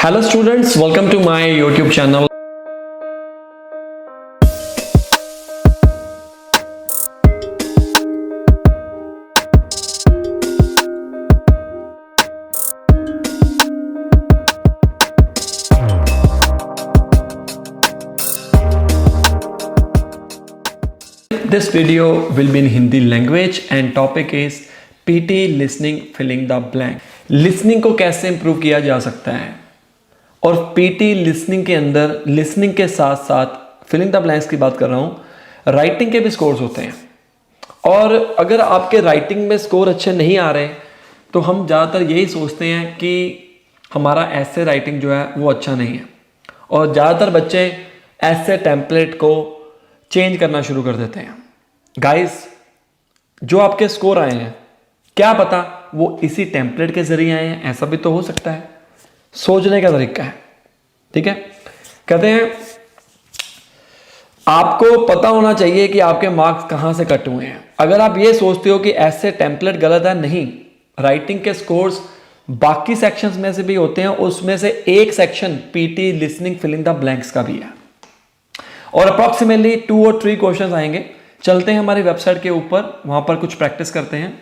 Hello students, welcome to my YouTube channel. This video will be in Hindi language and topic is PT listening filling the blank. Listening को कैसे improve किया जा सकता है और PT listening के अंदर listening के साथ साथ filling the blanks की बात कर रहा हूँ, राइटिंग के भी स्कोर्स होते हैं। और अगर आपके राइटिंग में स्कोर अच्छे नहीं आ रहे तो हम ज़्यादातर यही सोचते हैं कि हमारा ऐसे राइटिंग जो है वो अच्छा नहीं है और ज़्यादातर बच्चे ऐसे टेम्पलेट को चेंज करना शुरू कर देते हैं। गाइस, जो आपके स्कोर आए हैं क्या पता वो इसी टेम्पलेट के जरिए आए हैं, ऐसा भी तो हो सकता है। सोचने का तरीका है, ठीक है। कहते हैं आपको पता होना चाहिए कि आपके मार्क्स कहां से कट हुए हैं। अगर आप ये सोचते हो कि ऐसे टेम्पलेट गलत है, नहीं, राइटिंग के स्कोर्स बाकी सेक्शंस में से भी होते हैं, उसमें से एक section PT listening filling the blanks का भी है और अप्रॉक्सीमेटली 2 और 3 क्वेश्चंस आएंगे। चलते हैं हमारी वेबसाइट के ऊपर, वहां पर कुछ प्रैक्टिस करते हैं।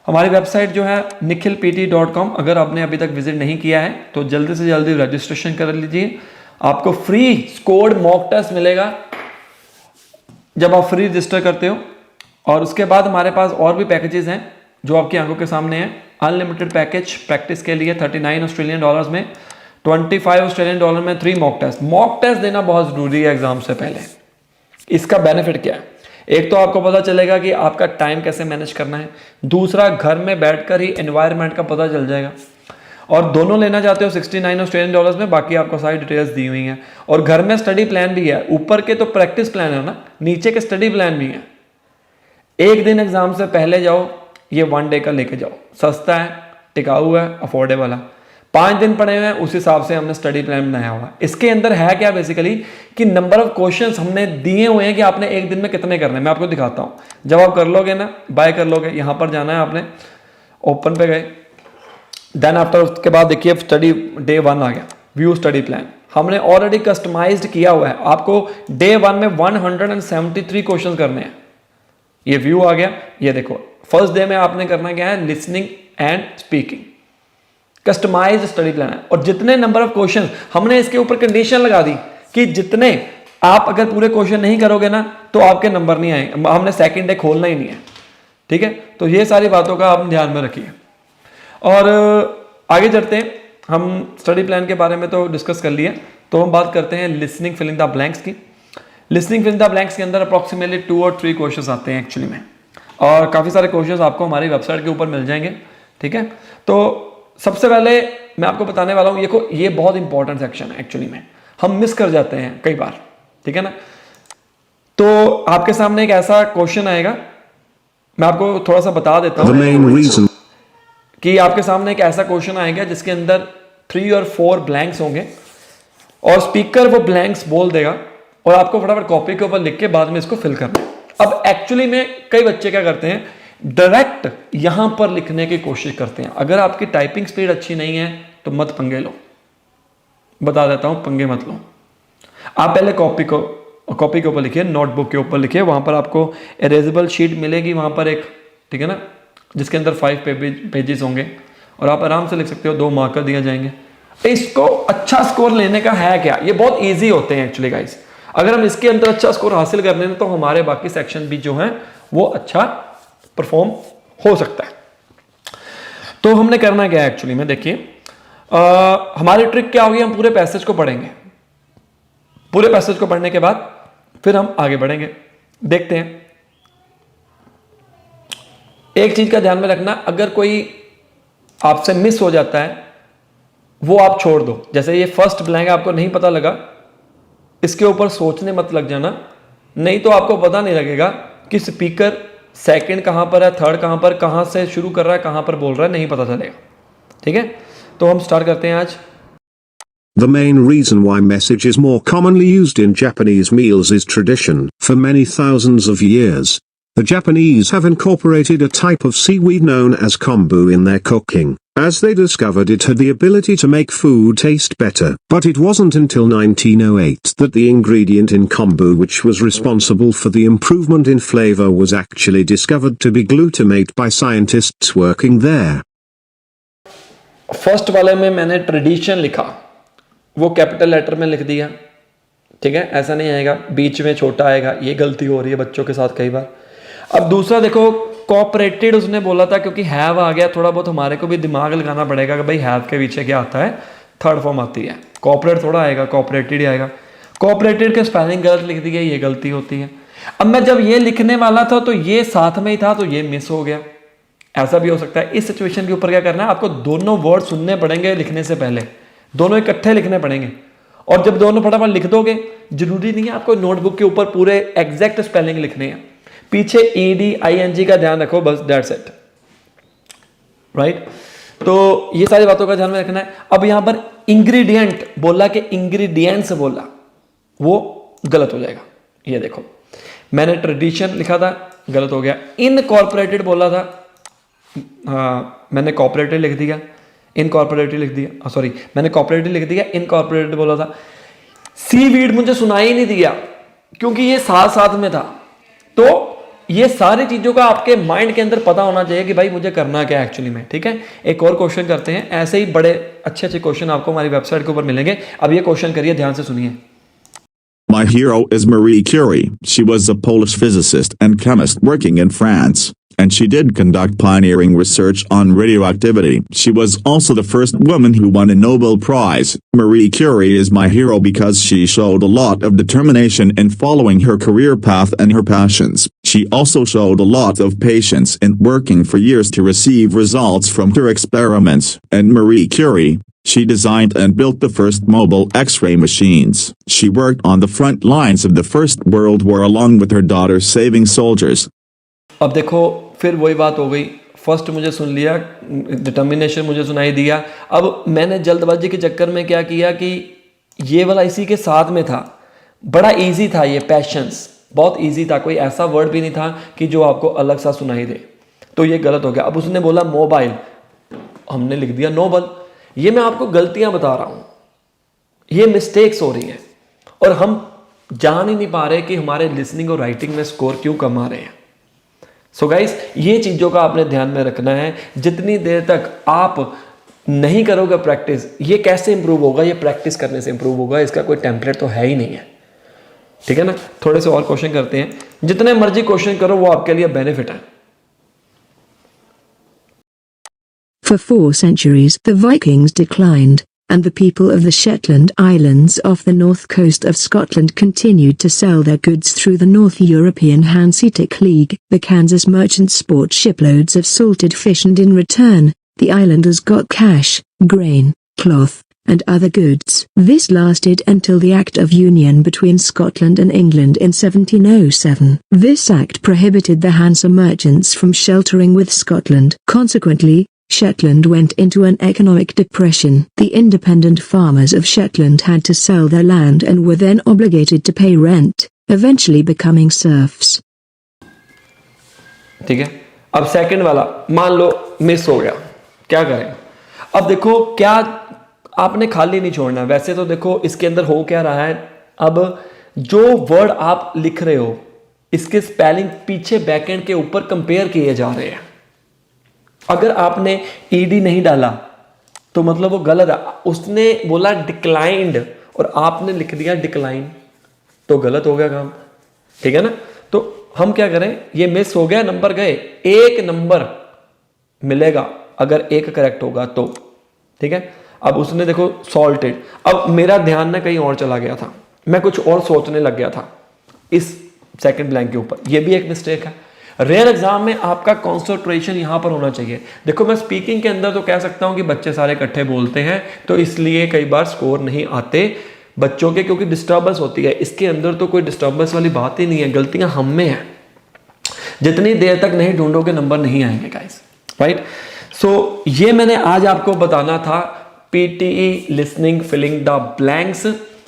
हमारी वेबसाइट जो है nikhilpt.com, अगर आपने अभी तक विजिट नहीं किया है तो जल्दी से जल्दी रजिस्ट्रेशन कर लीजिए। आपको फ्री स्कोर्ड मॉक टेस्ट मिलेगा जब आप फ्री रजिस्टर करते हो। और उसके बाद हमारे पास और भी पैकेजेस हैं जो आपकी आंखों के सामने हैं। अनलिमिटेड पैकेज प्रैक्टिस के लिए $39 ऑस्ट्रेलियन डॉलर्स में, $25 ऑस्ट्रेलियन डॉलर में 3 मॉक टेस्ट। मॉक टेस्ट देना बहुत जरूरी है एग्जाम से पहले। इसका बेनिफिट क्या है? एक तो आपको पता चलेगा कि आपका टाइम कैसे मैनेज करना है, दूसरा घर में बैठकर ही एनवायरनमेंट का पता चल जाएगा। और दोनों लेना चाहते हो $69 ऑस्ट्रेलियन डॉलर्स में, बाकी आपको सारी डिटेल्स दी हुई हैं। और घर में स्टडी प्लान भी है, ऊपर के तो प्रैक्टिस प्लान है ना, नीचे के स्टडी प्लान भी है। एक दिन एग्जाम से पहले जाओ, ये 1 डे का लेके जाओ, सस्ता है, टिकाऊ है, अफोर्डेबल है। 5 दिन पड़े हुए हैं, उस हिसाब से हमने स्टडी प्लान बनाया हुआ है। इसके अंदर है क्या बेसिकली कि नंबर ऑफ क्वेश्चंस हमने दिए हुए हैं कि आपने एक दिन में कितने करने हैं। मैं आपको दिखाता हूं। जब आप कर लोगे ना, बाय कर लोगे, यहां पर जाना है आपने, ओपन पे गए, देन आफ्टर उसके बाद देखिए स्टडी डे 1 आ गया, व्यू स्टडी प्लान। हमने ऑलरेडी कस्टमाइज्ड किया हुआ है। आपको डे 1 में 173 क्वेश्चन करने हैं। ये व्यू आ गया, ये देखो फर्स्ट डे में आपने करना क्या है, listening and speaking, customised study plan है। और जितने नंबर ऑफ क्वेश्चन हमने इसके ऊपर कंडीशन लगा दी कि जितने आप अगर पूरे क्वेश्चन नहीं करोगे ना तो आपके नंबर नहीं आएंगे। हमने सेकंड डे खोलना ही नहीं है, ठीक है। तो ये सारी बातों का आप ध्यान में रखिए। और आगे चलते हैं, हम स्टडी प्लान के बारे में तो डिस्कस कर लिए, तो हम बात करते हैं लिसनिंग फिलिंग द ब्लैंक्स की। लिसनिंग फिलिंग द ब्लैंक्स के अंदर अप्रॉक्सीमेटली 2 और 3 क्वेश्चन आते हैं एक्चुअली में, और काफ़ी सारे क्वेश्चन आपको हमारी वेबसाइट के ऊपर मिल जाएंगे, ठीक है। तो सबसे पहले मैं आपको बताने वाला हूँ, ये बहुत इंपॉर्टेंट सेक्शन है एक्चुअली में, हम मिस कर जाते हैं कई बार, ठीक है ना। तो आपके सामने एक ऐसा क्वेश्चन आएगा, मैं आपको थोड़ा सा बता देता हूँ कि आपके सामने एक ऐसा क्वेश्चन आएगा जिसके अंदर 3 और 4 ब्लैंक्स होंगे और स्पीकर वो ब्लैंक्स बोल देगा और आपको फटाफट कॉपी के ऊपर लिख के बाद में इसको फिल करना है। अब एक्चुअली में कई बच्चे क्या करते हैं, डायरेक्ट यहां पर लिखने की कोशिश करते हैं। अगर आपकी टाइपिंग स्पीड अच्छी नहीं है तो मत पंगे लो, बता देता हूं, पंगे मत लो। आप पहले कॉपी के ऊपर लिखिए, नोटबुक के ऊपर लिखिए, वहां पर आपको इरेजेबल शीट मिलेगी वहां पर एक, ठीक है ना, जिसके अंदर 5 पेजेस होंगे और आप आराम से लिख सकते हो। 2 मार्कर दिए जाएंगे। इसको अच्छा स्कोर लेने का है क्या, ये बहुत ईजी होते हैं एक्चुअली गाइस। अगर हम इसके अंदर अच्छा स्कोर हासिल कर लें तो हमारे बाकी सेक्शन भी जो हैं वो अच्छा परफॉर्म हो सकता है। तो हमने करना क्या है एक्चुअली में, देखिए हमारी ट्रिक क्या होगी, हम पूरे पैसेज को पढ़ेंगे। पूरे पैसेज को पढ़ने के बाद फिर हम आगे बढ़ेंगे। देखते हैं, एक चीज का ध्यान में रखना, अगर कोई आपसे मिस हो जाता है वो आप छोड़ दो। जैसे ये फर्स्ट ब्लैंक आपको नहीं पता लगा, इसके ऊपर सोचने मत लग जाना, नहीं तो आपको पता नहीं लगेगा कि स्पीकर सेकंड कहां पर है, थर्ड कहां पर, कहां से शुरू कर रहा है, कहां पर बोल रहा है, नहीं पता चलेगा, ठीक है। तो हम स्टार्ट करते हैं आज। The main reason why message is more commonly used in Japanese meals is tradition. For many thousands of years, The Japanese have incorporated a type of seaweed known as kombu in their cooking, as they discovered it had the ability to make food taste better. But it wasn't until 1908 that the ingredient in kombu which was responsible for the improvement in flavor was actually discovered to be glutamate by scientists working there. First वाले में मैंने tradition लिखा, वो capital letter में लिख दिया, ठीक है, ऐसा नहीं आएगा, बीच में छोटा आएगा, ये गलती हो रही है बच्चों के साथ कई बार। अब दूसरा देखो, कोऑपरेटेड उसने बोला था, क्योंकि हैव आ गया, थोड़ा बहुत हमारे को भी दिमाग लगाना पड़ेगा कि भाई हैव के पीछे क्या आता है, थर्ड फॉर्म आती है, कोऑपरेट थोड़ा आएगा, कोऑपरेटेड ही आएगा। कोऑपरेटेड के स्पेलिंग गलत लिख दी गई, ये गलती होती है। अब मैं जब ये लिखने वाला था तो ये साथ में ही था, तो ये मिस हो गया, ऐसा भी हो सकता है। इस सिचुएशन के ऊपर क्या करना है, आपको दोनों वर्ड सुनने पड़ेंगे लिखने से पहले, दोनों इकट्ठे लिखने पड़ेंगे, और जब दोनों फटाफट लिख दोगे, जरूरी नहीं है आपको नोटबुक के ऊपर पूरे एग्जैक्ट स्पेलिंग लिखने हैं, पीछे ईडी आईएनजी का ध्यान रखो, बस दैट्स इट, राइट। तो ये सारी बातों का ध्यान में रखना है। अब यहां पर इंग्रेडिएंट बोला कि इंग्रेडिएंट्स बोला, वो गलत हो जाएगा। ये देखो, मैंने ट्रेडिशन लिखा था, गलत हो गया। इनकॉर्पोरेटेड बोला था, मैंने कॉर्पोरेटेड लिख दिया, इनकॉर्पोरेटेड लिख दिया, सॉरी मैंने कॉर्पोरेटेड लिख दिया, इनकॉर्पोरेटेड बोला था। सीवीड मुझे सुनाई नहीं दिया क्योंकि ये साथ साथ में था। तो ये सारी चीजों का आपके माइंड के अंदर पता होना चाहिए कि भाई मुझे करना क्या है एक्चुअली में, ठीक है। एक और क्वेश्चन करते हैं, ऐसे ही बड़े अच्छे अच्छे क्वेश्चन आपको हमारी वेबसाइट के ऊपर मिलेंगे। अब ये क्वेश्चन करिए, ध्यान से सुनिए। My hero is Marie Curie. She was a Polish physicist and chemist working in France, and she did conduct pioneering research on radioactivity. She was also the first woman who won a Nobel Prize. Marie Curie is my hero because she showed a lot of determination in following her career path and her passions. She also showed a lot of patience in working for years to receive results from her experiments. And Marie Curie, she designed and built the first mobile X-ray machines. She worked on the front lines of the First World War along with her daughter saving soldiers. अब देखो, फिर वही बात हो गई, first मुझे सुन लिया, determination मुझे सुनाई दिया। अब मैंने जल्दबाजी के चक्कर में क्या किया कि ये वाला इसी के साथ में था, बड़ा इजी था ये, पैशंस बहुत इजी था, कोई ऐसा वर्ड भी नहीं था कि जो आपको अलग सा सुनाई दे, तो ये गलत हो गया। अब उसने बोला मोबाइल, हमने लिख दिया नोबल। ये मैं आपको गलतियां बता रहा हूं, ये मिस्टेक्स हो रही हैं, और हम जान ही नहीं पा रहे कि हमारे लिसनिंग और राइटिंग में स्कोर क्यों कम आ रहे हैं। सो गाइस, ये चीज़ों का आपने ध्यान में रखना है। जितनी देर तक आप नहीं करोगे प्रैक्टिस, ये कैसे इंप्रूव होगा, ये प्रैक्टिस करने से इंप्रूव होगा, इसका कोई टेम्पलेट तो है ही नहीं है, ठीक है ना। थोड़े से और क्वेश्चन करते हैं, जितने मर्जी क्वेश्चन करो वो आपके लिए बेनिफिट है। For 4 centuries the Vikings declined, and the people of the Shetland Islands off the north coast of Scotland continued to sell their goods through the North European Hanseatic League. The Kansas merchants bought shiploads of salted fish, and in return, the islanders got cash, grain, cloth, and other goods. This lasted until the Act of Union between Scotland and England in 1707. This act prohibited the Hanse merchants from sheltering with Scotland. Consequently, Shetland went into an economic depression. The independent farmers of Shetland had to sell their land and were then obligated to pay rent, eventually becoming serfs. ठीक है, अब second वाला मान लो miss हो गया, क्या करें। अब देखो, क्या आपने खाली नहीं छोड़ना। वैसे तो देखो इसके अंदर हो क्या रहा है, अब जो वर्ड आप लिख रहे हो इसके स्पेलिंग पीछे बैकएंड के ऊपर कंपेयर किए जा रहे हैं। अगर आपने ईडी नहीं डाला तो मतलब वो गलत है। उसने बोला डिक्लाइंड और आपने लिख दिया डिक्लाइन, तो गलत हो गया काम, ठीक है ना। तो हम क्या करें, ये मिस हो गया, नंबर गए, एक नंबर मिलेगा अगर एक करेक्ट होगा तो, ठीक है। अब उसने देखो सॉल्टेड, अब मेरा ध्यान ना कहीं और चला गया था, मैं कुछ और सोचने लग गया था इस सेकंड ब्लैंक के ऊपर, ये भी एक मिस्टेक है। रेयर एग्जाम में आपका कॉन्सेंट्रेशन यहां पर होना चाहिए। देखो मैं स्पीकिंग के अंदर तो कह सकता हूं कि बच्चे सारे इकट्ठे बोलते हैं, तो इसलिए कई बार स्कोर नहीं आते बच्चों के, क्योंकि डिस्टर्बेंस होती है। इसके अंदर तो कोई डिस्टर्बेंस वाली बात ही नहीं है, गलतियां हम में है। जितनी देर तक नहीं ढूंढोगे नंबर नहीं आएंगे गाइस, राइट। सो ये मैंने आज आपको बताना था, PTE listening filling the blanks,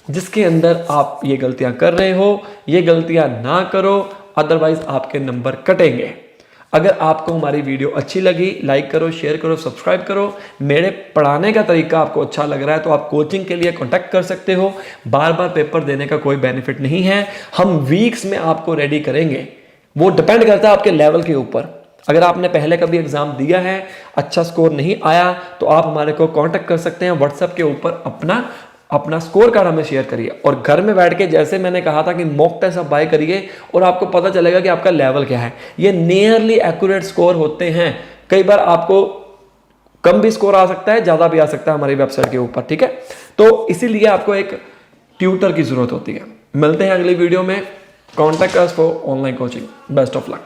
जिसके अंदर आप ये गलतियां कर रहे हो, ये गलतियां ना करो अदरवाइज आपके नंबर कटेंगे। अगर आपको हमारी वीडियो अच्छी लगी, लाइक करो, शेयर करो, सब्सक्राइब करो। मेरे पढ़ाने का तरीका आपको अच्छा लग रहा है तो आप कोचिंग के लिए कांटेक्ट कर सकते हो। बार बार पेपर देने का कोई बेनिफिट नहीं है, हम वीक्स में आपको रेडी करेंगे। वो डिपेंड करता है आपके लेवल के ऊपर। अगर आपने पहले कभी एग्जाम दिया है, अच्छा स्कोर नहीं आया, तो आप हमारे को कांटेक्ट कर सकते हैं व्हाट्सएप के ऊपर। अपना स्कोर कार्ड हमें शेयर करिए और घर में बैठ के, जैसे मैंने कहा था कि मॉक टेस्ट आप बाय करिए और आपको पता चलेगा कि आपका लेवल क्या है। ये नियरली एक्यूरेट स्कोर होते हैं। कई बार आपको कम भी स्कोर आ सकता है, ज्यादा भी आ सकता है हमारी वेबसाइट के ऊपर, ठीक है। तो इसीलिए आपको एक ट्यूटर की जरूरत होती है। मिलते हैं अगली वीडियो में। Contact us for online coaching. Best of luck.